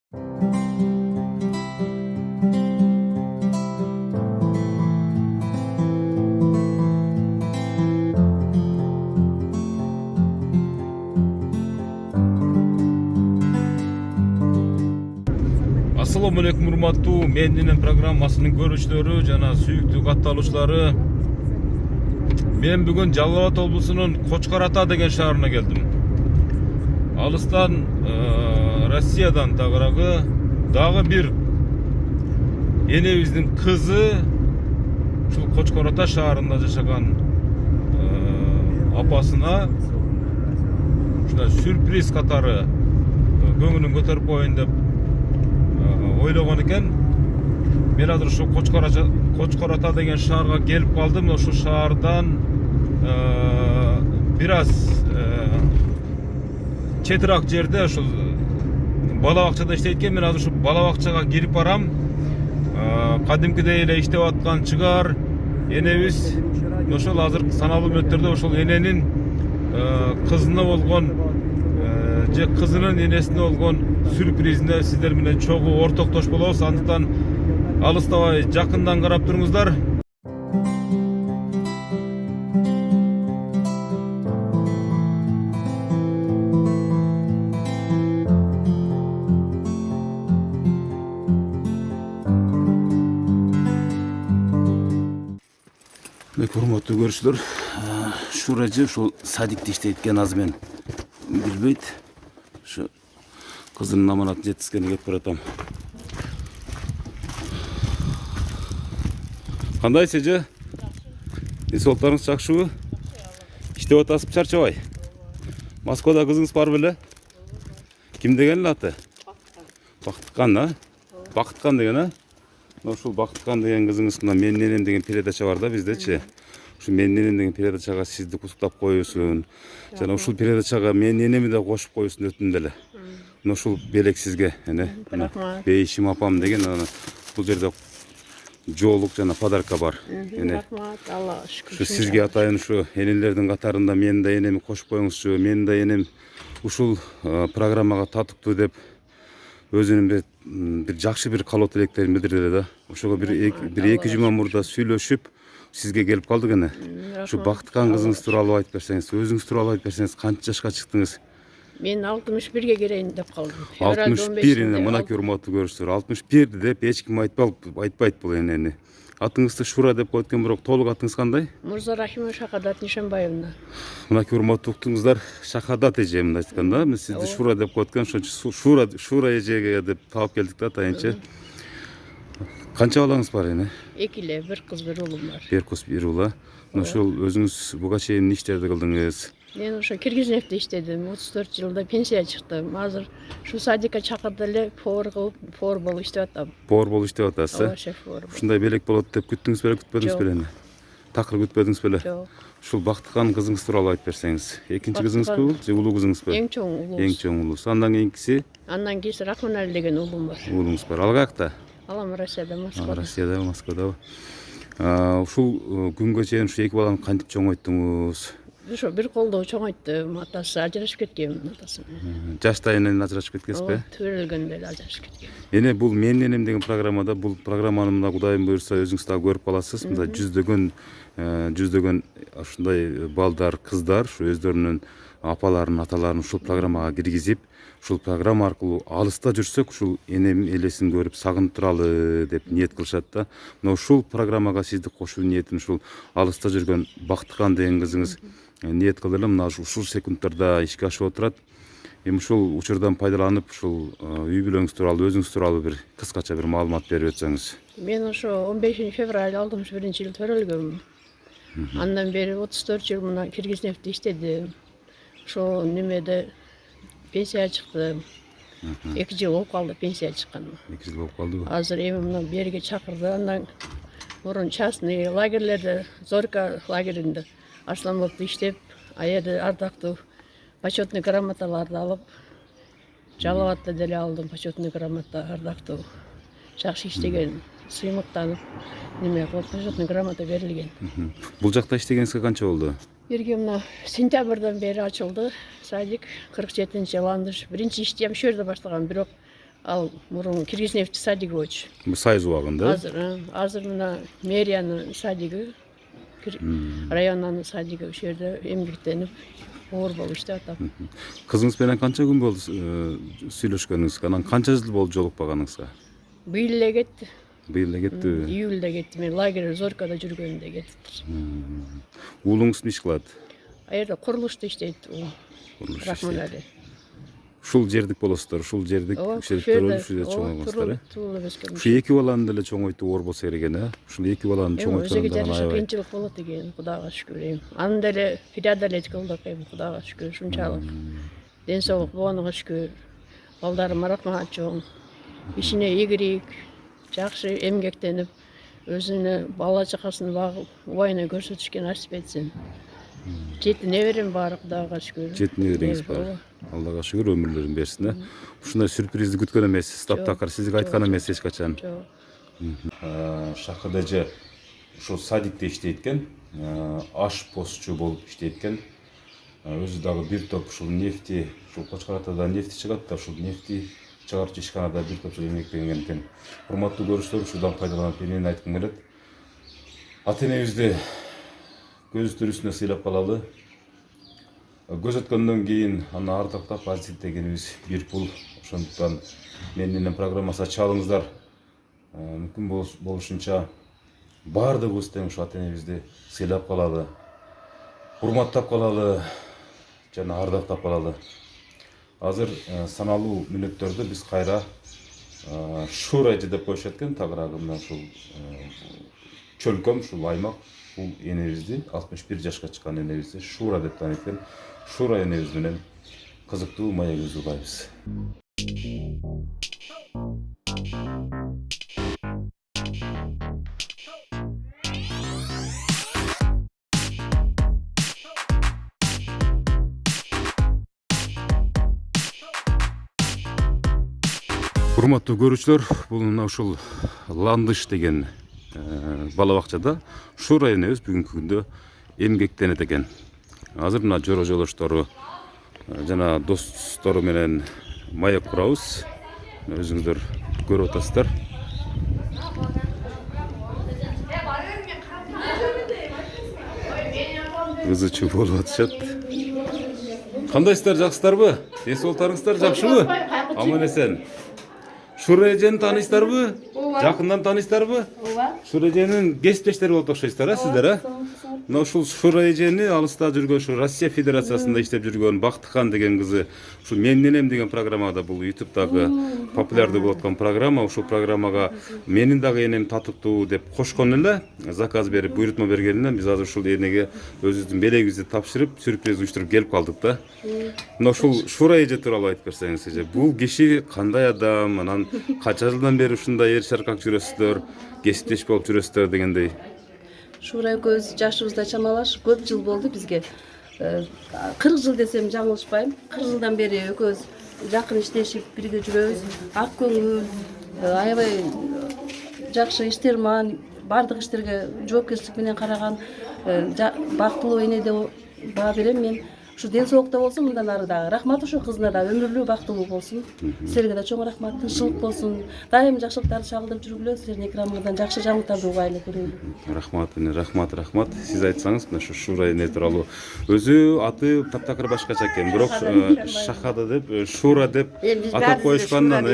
Assalamu alaikum урматтуу Мендинен программасынын көрүүчүлөрү жана сүйүктүү катталуучулары. Мен бүгүн Жалал Абад облусунун Кочкор Ата деген шаарына келдим. Алыстан Россиядан тагыраагы дагы бир энебиздин кызы ушул Кочкор Ата шаарында жашаган апасына ушундай сюрприз катары көңүлүн көтөрүп коеюн деп ойлогон экен. Мен азыр ушу Кочкор Ата деген шаарга келип калдым. Ошол шаардан бир аз четирак жерде ошол бала бакчада иштейт экен. Мен азыр ушу бала бакчага кирип барам. Кадимкидей эле иштеп аткан чыгар энебиз ошол азыр саналуу мүнөттөрдө ошол эненин кызына болгон же кызынын энесине болгон сюрпризине сиздер менен чогуу ортоктош болобуз. Андыктан алыстабай жакындан карап туруңуздар. Урматтуу көрүүчүлөр, Шуражы ушул садикте иштейт экен, азыр мен билбейт. Şu kızının amanatını жеткизгенге кетип баратам. Кандай сежи? Денсаулыктарыңыз жакшыбы? Иштеп атасызбы, чарчабай? Москвада кызыңыз бар беле? Ким деген эле аты? Бактыкан, а? Бактыкан деген, а? Ушул Бактыкан деген кызыңыз мына Менин энем деген передача бар да биздечи. Ушу Менин энем деген передачага сизди куттуктап коюусун. Жана ушул передачага Менин энеми да кошуп коюусун өтүндүм деле. Ушул белек сизге, Бейишим апам деген бул жерде жоолук жана подарка бар. Рахмат, Алла шүкүр. Сизге атайын ушу энелердин катарында менин да энеми кошуп коюңузчу. Менин да энем ушул программага татыктуу деп өзүнүн бир жакшы бир каалоо тилектерин билдирди да. Ошого бир 2 жума мурда сүйлөшүп сизге келип калдык эне. Ушу Бактыкан кызыңыз тууралуу айтып берсеңиз, өзүңүз тууралуу айтып берсеңиз, канча жашка чыктыңыз? Мен 61-ге келейин деп калдым. 61 эне, мынакей урматтуу көрүүчүлөр, 61 деп эч ким айтпайт бул энени. Атыңызды Шура деп коет экен, бирок толук атыңыз кандай? Мурза Рахимова Шахадат Нишанбаевна. Мынакей урматтуу уктуңуздар, Шахадат эже мындай айтканда, мен сизди Шура деп коет экен, ошончо Шура эжеге деп таап келдик да атайынчы. Канча балаңыз бар эне? 2 эле, бир кыз, бир уулум бар. Бир кыз, бир уул. Ошол өзүңүз буга чейин иштерди кылдыңыз? Мен ошо Киргизнефте иштедим. 34 жылда пенсия чыктым. Азыр шу садикка чакырды эле повар болуп иштеп атам. Повар болуп иштеп атасыз? Ооба, шеф повар. Ушундай белек болот деп күттүңүз беле, күтпөдүңүз беле? Такыр күтпөдүңүз беле? Жок. Ушул Бактыкан кызыңыз тууралуу айтып берсеңиз. Экинчи кызыңызбы, же улуу кызыңызбы? Эң чоң уулум. Эң чоң уулуңуз. Андан кийинкиси? Андан кийинки Рахманали деген уулум бар. Уулуңуз бар. Ал каякта? Алам Россияда, Москвада. Россияда, Москвада. Ушул күнгө чейин ушу 2 баланы кантип чоңойттуңуз? Ошо бир колдоо чоңойттум. Атасы ажырашып кеткен, атасы менен. Жашта энен ажырашып кеткенсизби? Төрөлгөндө эле ажырашып кеткен. Эне бул Менин энем деген программада, бул программаны мына Кудайым буйрса өзүңүз дагы көрүп каласыз. Мында жүздөгөн ушундай балдар, кыздар ушу өздөрүнүн апаларын, аталарын ушул программага киргизип, ушул программа аркылуу алыста жүрсөк, ушул энем элесин көрүп сагынып туралы деп ниет кылышат да. Мына ушул программага сизди кошуу ниетин ушул алыста жүргөн Бактыкан деген кызыңыз ниет кылды эле. Мына ушул секундтарда ишке ашып отурат. Эми ушул учурдан пайдаланып, ушул үй бүлөңүз тууралуу, өзүңүз тууралуу бир кыскача бир маалымат берип өтсөңүз. Мен ошо 15 февраль 61-жылы төрөлгөм. Андан бери 34 жыл мына Киргизнефте иштедим. Ошо немеде пенсия чыктым. 2 жыл болуп калды пенсия чыкканыма. 2 жыл болуп калдыбы? Азыр эми мына берге чакырды. Андан мурун частный лагерлерде, Зорька лагеринде Арсланбекте иштеп, аерде ардактуу почетный грамоталарды алып, Жалал Абадта деле алдым почетный грамота, ардактуу жакшы иштеген, сыймыктанып, неме кылып почетный грамота берилген. Бул жакта иштегениңизге канча болду? Бирге мына сентябрдан бери ачылды садик, 47-ландыш. Биринчи ишти ошол жерде баштагам, бирок Ал мурун Киргизнефть садиги болчу. Сайыз убагында. Азыр мына мэриянын садиги, районнун садиги ошол жерде эмгектенип оор болуп иштеп атам. Кызыңыз менен канча күн болду сүйлөшкөнүңүз? Анан канча жыл болду жолукпаганыңызга? Быйыл эле кетти. Быйыл эле кеттиби? Июльда кетти. Мен лагерь Зоркада жүргөнүндө кетиптир. Уулуңуз эмне иш кылат? А жерде курулушта иштейт. Рахманали. Ушул жердик болосуздар, ушул жердик ушул жерде чоңойгонсуздар, э? Туулуп өскөн. Ушу эки баланы деле чоңойтуу оор болсо керек экен, э? Ушул эки баланы Өзүгө чоңойтканда жараша аябай. кыйынчылык болот экен, Кудайга шүгүр. Аны деле преодолеть кылдык эми, Кудайга шүгүр. Ушунчалык ден соолук болгонуга шүгүр. Балдарым рахмат чоң. Ишине ийгилик, жакшы эмгектенип, өзүнө бала чакасын багып, убайына көрсөтүшкө насип этсин. Жети неберем бар, Кудайга шүгүр. Жети небереңиз бар. Аллага шүгүр, өмүрлөрүн берсин, э? Ушундай сюрпризди күткөн эмессиз, таптакыр сизге айткан эмес эч качан. Шакыдажы ушул садикте иштейт экен, аш постчу болуп иштейт экен. Өзү дагы бир топ ушул нефти, ушул Кочкор Атада нефти чыгат да, ушул нефти чыгарчу ишканада бир топ эмгектенген экен. Урматтуу көрүүчүлөр, ушудан пайдаланып эмнени айткым келет? Ата энебизди көз түрүсүнө сыйлап калалы. Көз өткөндөн кийин аны ардактап азиздегенибиз бир бул. Ошондуктан менин программасы чалыңыздар. Мүмкүн болушунча баардыгыбыз тең ушу ата энебизди сыйлап калалы, урматтап калалы жана ардактап калалы. Азыр саналуу мүнөттөрдө биз кайра Шура эже деп коюшат экен, тагыраагында ушул чөлкөм, ушул аймак бул энебизди 61 жашка чыккан энебизди Шура деп тааныйт экен. Шура энебиз менен кызыктуу маегибизди улайбыз. Урматтуу көрүүчүлөр, бул мына ушул Ландыш деген бала бакчада Шура энебиз бүгүнкү күндө эмгектенет экен. Азыр мына жора жолоштору жана достору менен маек курабыз. Өзүңүздөр көрүп атасыздар. Ызычуу болуп атышат. Кандайсыздар, жакшысыздарбы? Ден соолуктарыңыздар жакшыбы? Аман эсен. Шура эжени тааныйсыздарбы? Жакындан тааныйсыздарбы? Ооба. Шура эженин кесиптештери болуп окшойсуздар, а сиздер, а? Мына ушул Шура эжени алыста жүргөн, ушу Россия Федерациясында иштеп жүргөн Бактыхан деген кызы, ушул Мен Ненем деген программада, бул YouTube'дагы популярдуу болуп аткан программа, ушул программага менин дагы энем татыктуу деп кошкон эле, заказ берип, буйрутма бергениnden биз азыр ушул энеге өзүбүздүн белегибизди тапшырып, сюрприз уюштуруп келип калдык да. Мына ушул Шура эже тууралуу айтып берсеңиз, эже, бул киши кандай адам, анан канча жылдан бери ушундай эр шаркак жүрөсүздөр, кесиптеш болуп жүрөсүздөр дегендей. Шура экөөбүз жашыбызда чамалаш көп жыл болду бизге. 40 жыл десем жаңылышпайм. 40 жылдан бери экөөбүз жакын иштешип бирге жүрөбүз. Ак көңүл, аябай жакшы иштерман, бардык иштерге жоопкерчилик менен караган бактылуу эне деп баа берем мен. Ушу ден соолукта болсун, мындан ары дагы. Рахмат ошо кызына да өмүрлүү бактылуу болсун. Силерге да чоң рахмат, тынччылык болсун. Дайым жакшылыктарды чагылдырып жүргүлө, силердин экраныңыздан жакшы жаңылыктарды угайлы көрөлү. Рахмат, эне, рахмат. Сиз айтсаңыз, мына ушу Шура эне тууралуу. Өзү аты таптакыр башкача экен, бирок Шахада деп, Шура деп атап коюшкандан,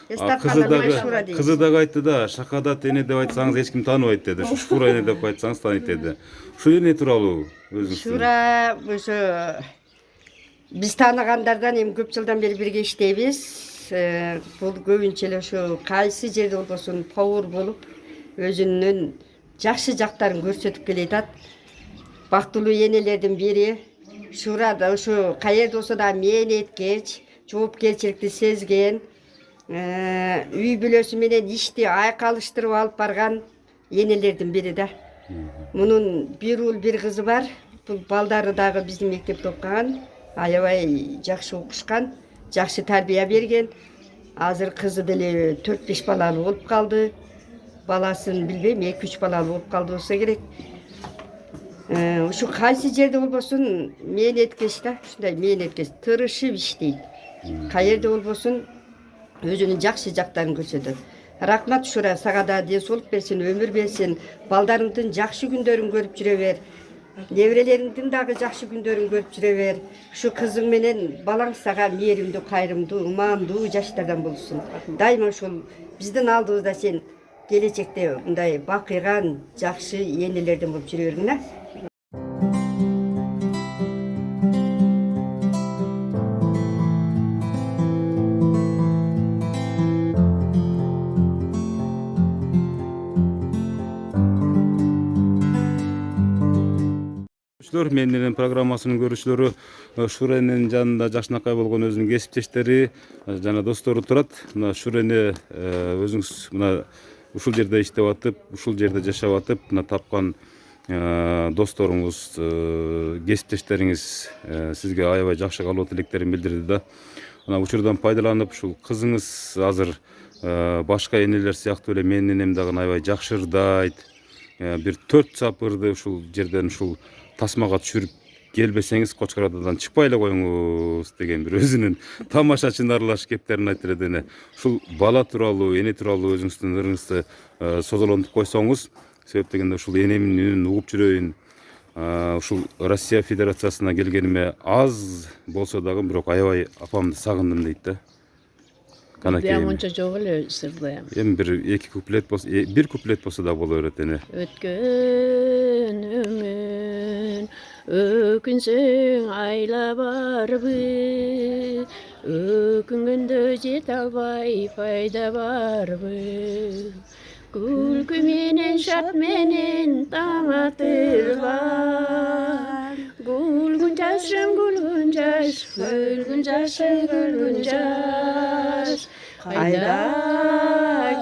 кызы дагы айтты да, Шахадат эне деп айтсаңыз эч ким тааныбайт деди. Ушу Шура эне деп айтсаңыз тааныйт деди. Ушул эне тууралуу өзүңүз. Шура ошо биз тааныгандардан эми көп жылдан бери бирге иштейбиз. Бул көбүнчө эле ошо кайсы жерде болбосун повар болуп, өзүнүн жакшы жактарын көрсөтүп келе атат. Бактылуу энелердин бири. Шура да ошо каерде болсо да мээнеткеч, жоопкерчиликти сезген, үй бүлөсү менен ишти айкалыштырып алып барган энелердин бири да. Мунун бир уул бир кызы бар. Бул балдары дагы биздин мектепте окуган, аябай жакшы окушкан, жакшы тарбия берген. Азыр кызы деле 4-5 балалуу болуп калды. Баласын билбейм, 2-3 балалуу болуп калды болсо керек. Ушу кайсы жерде болбосун мээнеткеч да, ушундай мээнеткеч тырышып иштейт. Каерде болбосун өзүнүн жакшы жактарын көрсөтөт. Рахмат Шура, сага да денсаулык берсин, өмүр берсин, балдарыңдын жакшы күндөрүн көрүп жүрө бер. Неберелериңдин дагы жакшы күндөрүн көрүп жүрө бер. Ушу кызың менен балаң сага мээримдүү, кайрымдуу, ымандуу жаштардан болсун. Дайыма ушул биздин алдыбызда сен келечекте мындай бакыйган, жакшы энелерден болуп жүрө бергиң да. Менин программасынын көрүүчүлөрү Шуренин жанында жакшынакай болгон өзүнүн кесиптештери жана достору турат. Мына Шурени өзүңүз мына ушул жерде иштеп атып, ушул жерде жашап атып, мына тапкан досторуңуз, кесиптештериңиз сизге аябай жакшы каалоо тилектерин билдирди да. Мына учурдан пайдаланып, ушул кызыңыз азыр башка энелер сыяктуу эле менин энем дагы аябай жакшы ырдайт. Бир 4 сапырды ушул жерден ушул тасмага түшүрүп келбесеңиз Кочкор Атадан чыкпай эле коюңуз деген бир өзүнүн тамашачын аралаш кептерин айтыр эди. Ушул бала тууралуу, эне тууралуу өзүңүздүн ырыңызды созолонтуп койсоңуз, себеп дегенде ушул энемдин үнүн угуп жүрөйүн. Ушул Россия Федерациясына келгениме аз болсо дагы бирок аябай апамды сагындым дейт да. Канакей. Мынча жок эле сырдаям. Эми бир 2 куплет болсо, 1 куплет болсо да боло берет эне. Өткөнүмүн өкүнсөң айла барбы, өкүнгөндө жете албай пайда барбы. Күлкү менен шат менен таң атылган, күлгүн жашым күлгүн жаш, күлгүн жашым күлгүн жаш. Кайда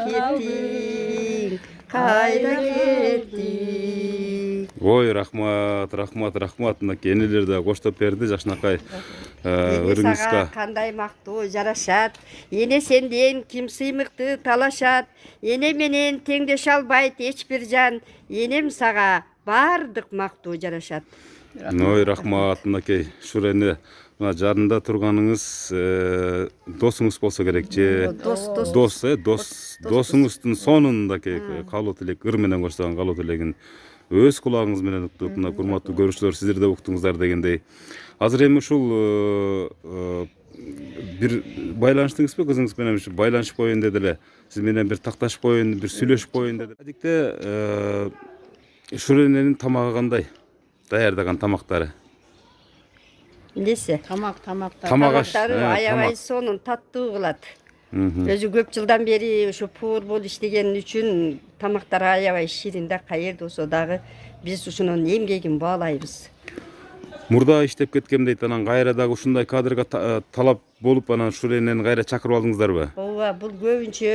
кеттиң, кайда кеттиң. Ой, рахмат. Мынакей энелер да коштоп берди жакшынакай ырыңызга. Сага кандай мактуу жарашат. Эне сенден ким сыймыкты талашат. Эне менен теңдеше албайт эч бир жан. Энем сага бардык мактуу жарашат. Ой, рахмат. Мынакей Шурене мына жанында турганыңыз досуңуз болсо керек же? Досуңуздун сонунда каалоо тилек, ыр менен коштогон каалоо тилегин өз кулагыңыз менен уктуп, мына урматтуу көрүүчүлөр, сиздер да уктуңуздар дегендей. Азыр эми ушул бир байланыштыңызбы кызыңыз менен? Байланышып коеюн деди эле. Сиз менен бир такташып коеюн, бир сүйлөшүп коеюн деди. Адикте Шурененин тамагы кандай? Даярдаган тамактары? Эмнеси? Тамактары аябай сонун, таттуу кылат. Өзү көп жылдан бери ушу повар болуп иштеген үчүн тамактары аябай ширин да, каерде болсо дагы биз ушунун эмгегин баалайбыз. Мурда иштеп кеткем дейт, анан кайра дагы ушундай кадрга талап болуп, анан Шуренени кайра чакырып алдыңыздарбы? Ооба, бул көбүнчө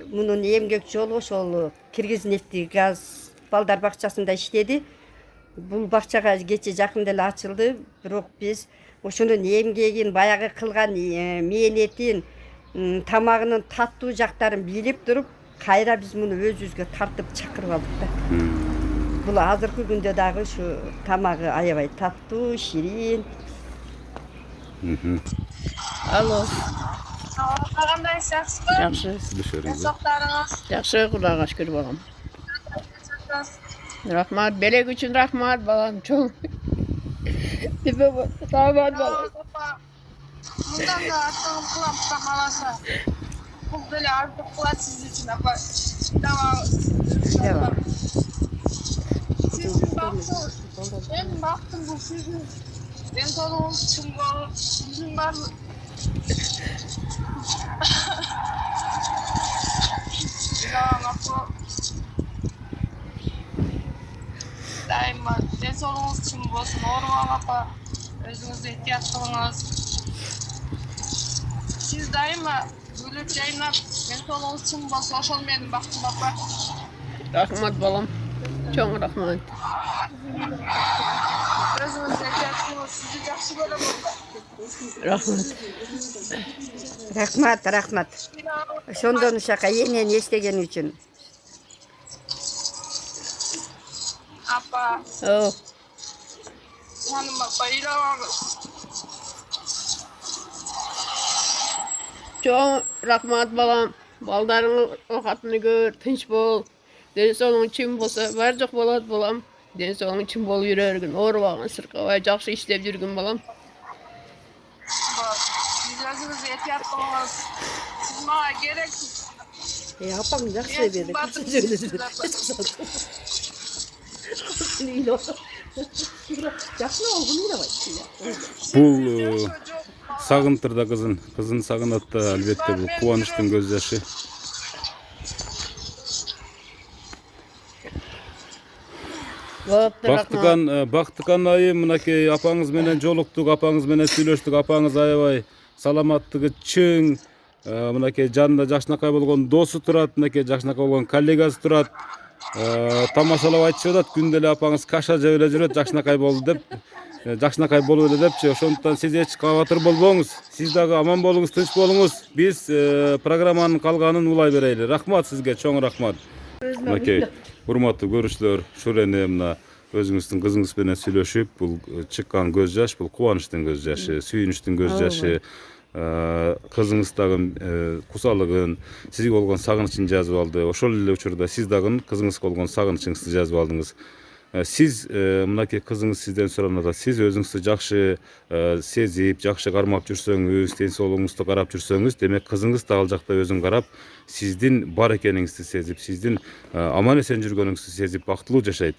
мунун эмгек жолу ошол Киргизнефти газ балдар бакчасында иштеди. Бул бакчага кече жакында эле ачылды, бирок биз ошонун эмгегин, баягы кылган мээнетин, тамагынын таттуу жактарын билип туруп, кайра биз муну өзүбүзгө тартып чакырып алдык да. Бул азыркы күндө дагы ушу тамагы аябай таттуу, ширин. Алло. Кандайсыз, жакшысызбы? Жакшы. Сактарыңыз. Жакшы, Кудайга шүкүр балам. Рахмат, белек үчүн рахмат балам, чоң. Рахмат балам. Мындан да артыгын кылам, Кудай кааласа. Бул деле артык кылат сиз үчүн, апа. Давай. Сиздин бактыңыз, эң бактым бул сиздин денсаулыгыңыз чың болуп, биздин баардык дайыма денсаулыгыңыз чың болсун, оорубаңыз апа, өзүңүздү эhtiyat кылыңыз. Сиз дайыма күлүп жайнап, денсаулыгыңыз чың болсун, ошол менин бактым апа. Рахмат балам, чоң рахмат. Өзүңүздү эhtiyat кылыңыз, сизди жакшы көрөм апа. Рахмат. Ошондон ушака энени эстеген үчүн. Апа. Жаным апа, ыйлабаңыз. Çoğun rahmat balam. Baldarın okatını gör, tinç bol. Densoğun için bolsa, barcak bolat balam. Densoğun için bol yürörgün. Orbağın sırkavay, jakşı işlep yürgün balam. Biz özünüz ehtiyat olmaz. Siz bana gereksiz. Yapam жақсы Мен берді. батыр Жақсы ол bunu da var. Бул сагынтыр да кызын сагынат да албетте бул кубанычтын көз жашы. Бактыкан айым мынакей апаңыз менен жолуктук, апаңыз менен сүйлөштүк, апаңыз аябай саламаттыгы чың, мынакей жанында жакшынакай болгон досу турат, мынакей жакшынакай болгон коллегасы турат. Тамашалап айтышып атат, күндө эле апаңыз каша жеп эле жүрөт, жакшынакай болду деп. Жакшынакай болуп эле депчи. Ошондуктан сиз эч кабатыр болбоңуз. Сиз дагы аман болуңуз, тынч болуңуз. Биз программанын калганын улай берели. Рахмат сизге, чоң рахмат. Мынакей урматтуу көрүүчүлөр, Шурени мына өзүңүздүн кызыңыз менен сүйлөшүп, бул чыккан көз жаш, бул кубанычтын көз жашы, сүйүнүчтүн көз жашы. Кызыңыз дагы кусалыгын, сизге болгон сагынычын жазып алды. Ошол эле учурда сиз дагы кызыңызга болгон сагынычыңызды жазып алдыңыз. Сиз мынакей кызыңыз сизден сураганда, сиз өзүңүздү жакшы сезип, жакшы кармап жүрсөңүз, ден соолугуңузду карап жүрсөңүз, демек кызыңыз да ал жакта өзүн карап, сиздин бар экениңизди сезип, сиздин аман эсен жүргөнүңүздү сезип бактылуу жашайт.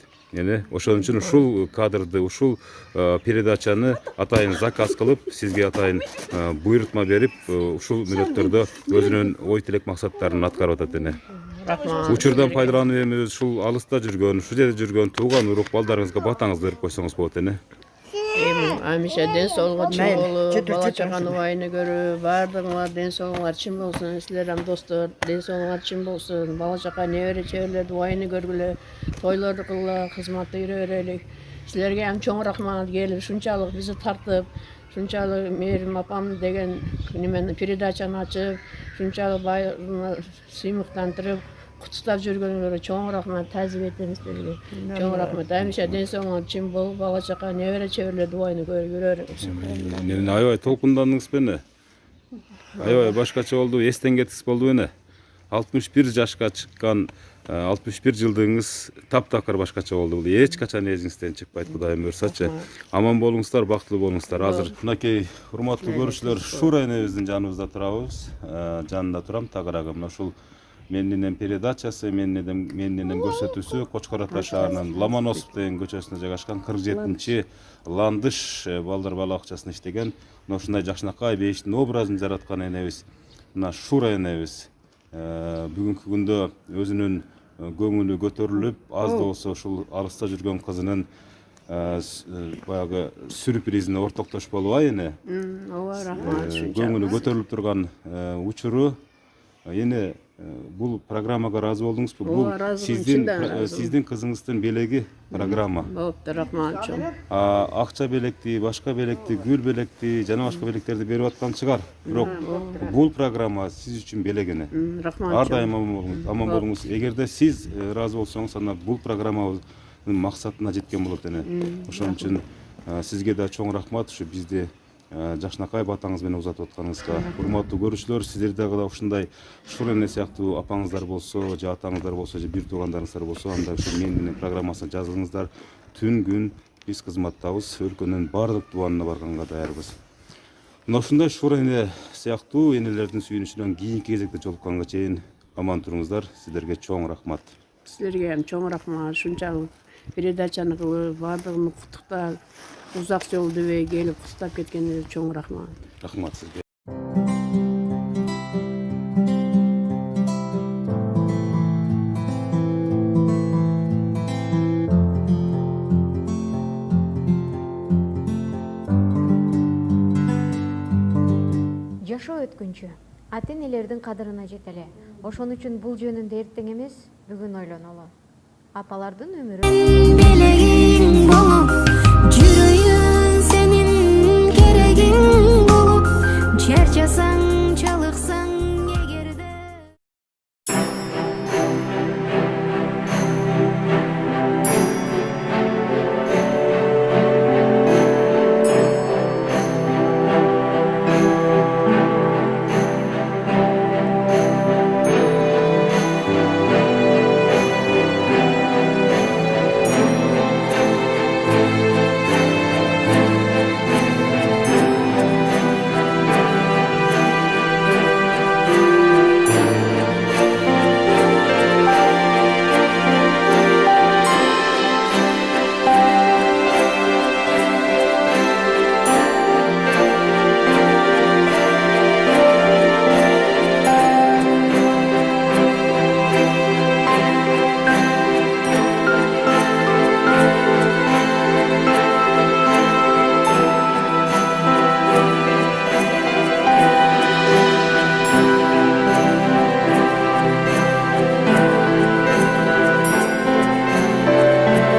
Ошон үчүн ушул кадрды, ушул передачаны атайын заказ кылып, сизге атайын буйрутма берип, ушул мүнөттөрдө өзүнүн ой тилек максаттарын аткарып атат эне. Учурдан пайдаланып эми ушул алыста жүргөн, ушул жерде жүргөн тууган урук балдарыңызга батаңызды берип койсоңуз болот эне. Hamisha den soğuğa çim olup, bala çakanı vayını görüp, bardığınlar den soğuğlar çim olsun, sizlerim dostlar, den soğuğlar çim olsun, bala çakanı nevere çevirlerdi vayını görgülü, toyları kılla, hizmatı yürüyerelik. Sizlerge hem çoğun rahmat gelip, şunçalık bizi tartıp, şunçalık Merim apam degen nimen передачаны açıp, şunçalık bayırına sıymıktandırıp, Kutustap жүргөнүңөргө чоң рахмат, тазим этебиз силерге. Чоң рахмат. Амиша ден соңуңар чим болуп, бала чака небере чеберлер дубайны көрүп жүрөрүңүз. Аябай толкундандыңыз бене. Аябай башкача болду, эстен кеткис болду бене. 61 жашка чыккан 61 жылдыгыңыз таптакыр башкача болду. Бул эч качан эсиңизден чыкпайт, Кудайым буйрсачы. Аман болуңуздар, бактылуу болуңуздар. Азыр мынакей урматтуу көрүүчүлөр, Шура энебиздин жаныбызда турабыз. Жанында турам, тагыраагы мына ушул Меннинен передачасы, меннинен көрсөтүүсү Кочкор Ата шаарынын Ломоносов деген көчөсүндө жайгашкан 47-чи Ландыш балдар балакчасында иштеген, мына ушундай Жакшынакай бейиштин образын жараткан энебиз, мына Шура энебиз. Бүгүнкү күндө өзүнүн көңүлү көтөрүлүп, аз да болсо ушул алыста жүргөн кызынын баягы сюрпризине ортоктош болуп эне. Ооба, рахмат. Көңүлү көтөрүлүп турган учуру эне бул программага ыраазы болдуңузбу? Бул сиздин кызыңыздын белеги программа. Болуптур, рахмат чоң. Акча белекти, башка белекти, гүл белекти, жана башка белектерди берип аткан чыгар. Бирок бул программа сиз үчүн белек эне. Рахмат. Ар дайым аман болуңуз. Эгерде сиз ыраазы болсоңуз, анда бул программабыздын максатына жеткен болот эне. Ошон үчүн сизге да чоң рахмат, ушу бизди Жакшынакай батаңыз менен узатып атканыңызга. Урматтуу көрүүчүлөр, сиздер дагы да ушундай Шура эне сыяктуу апаңыздар болсо, же атаңыздар болсо, же бир туугандарыңыздар болсо, анда ушу менин программасына жазылыңыздар. Түн күн биз кызматтабыз, өлкөнүн бардык дубанына барганга даярбыз. Мына ушундай Шура эне сыяктуу энелердин сүйүнүчүнөн кийинки кезекте жолукканга чейин аман туруңуздар. Сиздерге чоң рахмат. Силерге ham чоң рахмат. Шунчалык передачаны кылып, бардыгын куттуктап, узак жолду келип куттуктап кеткениңизге чоң рахмат. Рахмат сизге. Жашоо өткүнчү ата энелердин кадырына жетели. Ошон үчүн бул жөнүндө эртең эмес, бүгүн ойлонолу. Апалардын өмүрү белегиң болуп, жүрөйүн сенин керегиң болуп, чарчасаң